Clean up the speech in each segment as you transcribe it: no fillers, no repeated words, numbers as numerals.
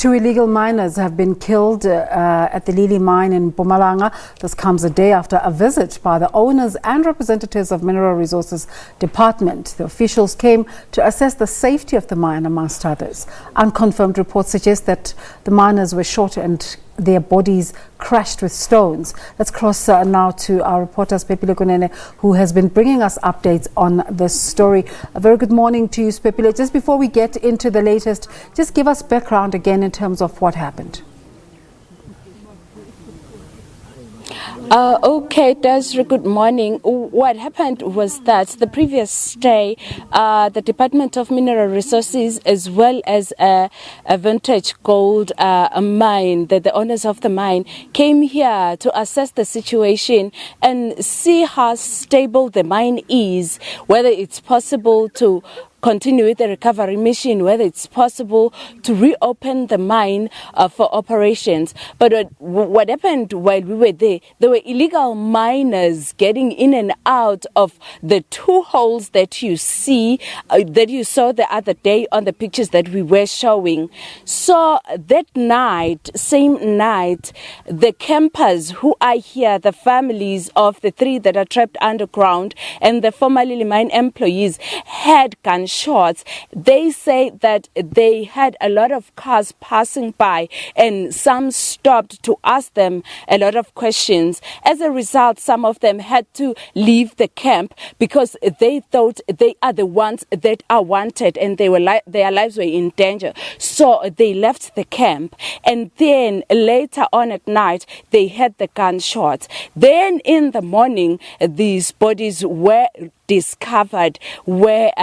Two illegal miners have been killed at the Lily mine in Mpumalanga. This comes a day after a visit by the owners and representatives of Mineral Resources Department. The officials came to assess the safety of the mine, amongst others. Unconfirmed reports suggest that the miners were shot and their bodies crashed with stones. Let's cross now to our reporter Siphephile Kunene, who has been bringing us updates on this story. A very good morning to you, Siphephile. Just before we get into the latest, just give us background again in terms of what happened. Okay, Desiree, good morning. What happened was that the previous day, the Department of Mineral Resources, as well as a vintage gold mine, the owners of the mine, came here to assess the situation and see how stable the mine is, whether it's possible to continue with the recovery mission, whether it's possible to reopen the mine for operations. But what happened while we were there were illegal miners getting in and out of the two holes that you see, that you saw the other day on the pictures that we were showing. So that night, same night, the campers who are here, the families of the three that are trapped underground and the former Lily mine employees, had gunshots. They say that they had a lot of cars passing by and some stopped to ask them a lot of questions. As a result, some of them had to leave the camp because they thought they are the ones that are wanted and their lives were in danger. So they left the camp, and then later on at night they had the gunshots. Then in the morning these bodies were discovered where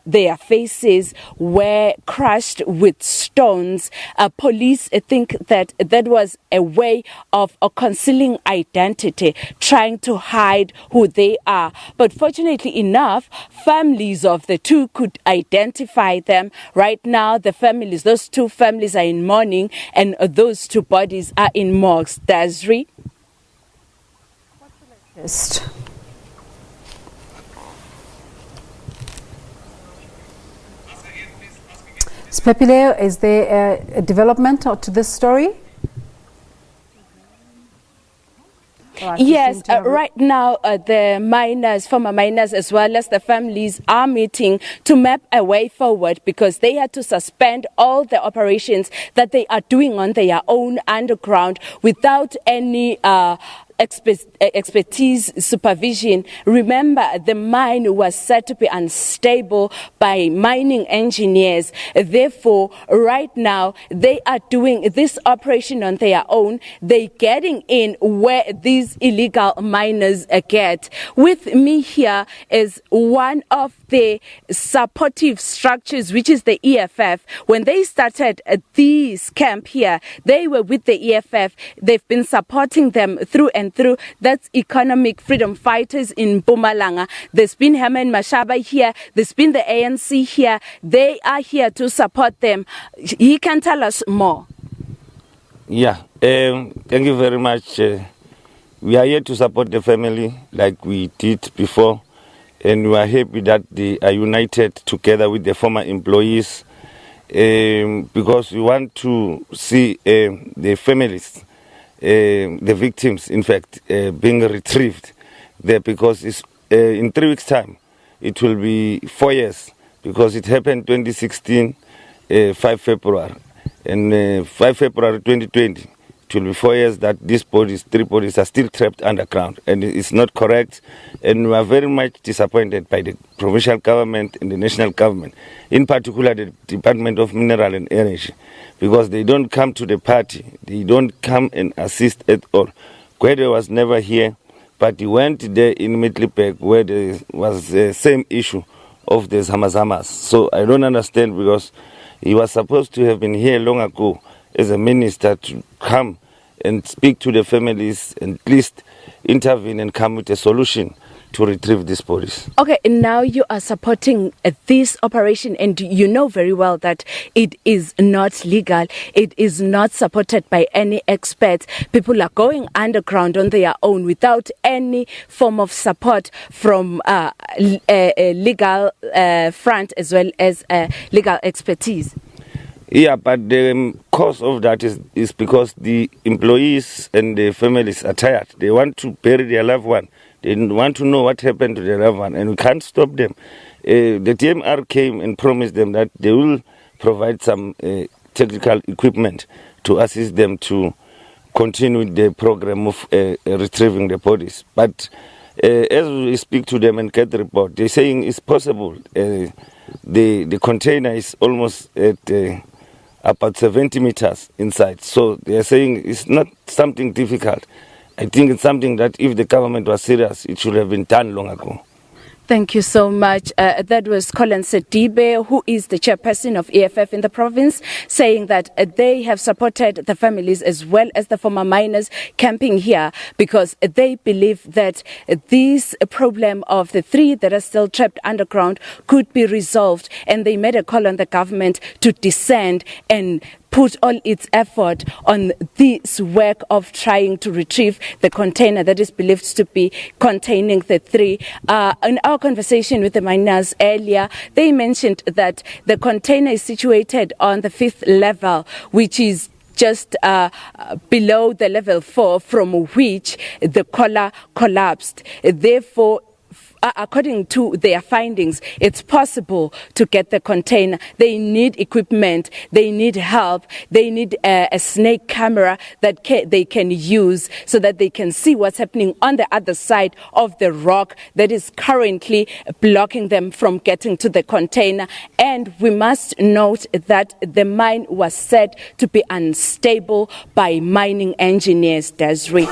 their faces were crushed with stones. Police think that that was a way of concealing identity, trying to hide who they are. But fortunately enough, families of the two could identify them. Right now, those two families are in mourning, and those two bodies are in morgues. Desiree? What's the latest? Siphephile, is there a development to this story? Yes, right now the former miners as well as the families are meeting to map a way forward, because they had to suspend all the operations that they are doing on their own underground without any expertise supervision. Remember, the mine was said to be unstable by mining engineers. Therefore, right now they are doing this operation on their own. They're getting in where these illegal miners get. With me here is one of the supportive structures, which is the EFF. When they started this camp here, they were with the EFF. They've been supporting them through and through. That's Economic Freedom Fighters in Mpumalanga. There's been Herman Mashaba here. There's been the ANC here. They are here to support them. He can tell us more. Yeah, thank you very much. We are here to support the family like we did before, and we are happy that they are united together with the former employees, because we want to see the families, the victims, in fact, being retrieved there, because it's, in 3 weeks' time, it will be 4 years, because it happened 2016, 5 February, and 5 February 2020. It will be 4 years that these bodies, 3 bodies, are still trapped underground, and it's not correct. And we are very much disappointed by the provincial government and the national government, in particular the Department of Mineral and Energy, because they don't come to the party, they don't come and assist at all. Gwede was never here, but he went there in Middleburg where there was the same issue of the Zamazamas. So I don't understand, because he was supposed to have been here long ago as a minister to come and speak to the families and at least intervene and come with a solution to retrieve these bodies. Okay, now you are supporting this operation, and you know very well that it is not legal. It is not supported by any experts. People are going underground on their own without any form of support from a legal front as well as legal expertise. Yeah, but the cause of that is because the employees and the families are tired. They want to bury their loved one. They want to know what happened to their loved one, and we can't stop them. The TMR came and promised them that they will provide some technical equipment to assist them to continue with the program of retrieving the bodies. But as we speak to them and get the report, they're saying it's possible. The container is almost at about 70 meters inside. So they're saying it's not something difficult. I think it's something that if the government was serious, it should have been done long ago. Thank you so much. That was Colin Sedibe, who is the chairperson of EFF in the province, saying that they have supported the families as well as the former miners camping here because they believe that this problem of the 3 that are still trapped underground could be resolved. And they made a call on the government to descend and put all its effort on this work of trying to retrieve the container that is believed to be containing the 3. In our conversation with the miners earlier, they mentioned that the container is situated on the 5th level, which is just below the level 4 from which the collar collapsed. Therefore, according to their findings, it's possible to get the container. They need equipment, they need help, they need a snake camera that they can use so that they can see what's happening on the other side of the rock that is currently blocking them from getting to the container. And we must note that the mine was said to be unstable by mining engineers, Desiree.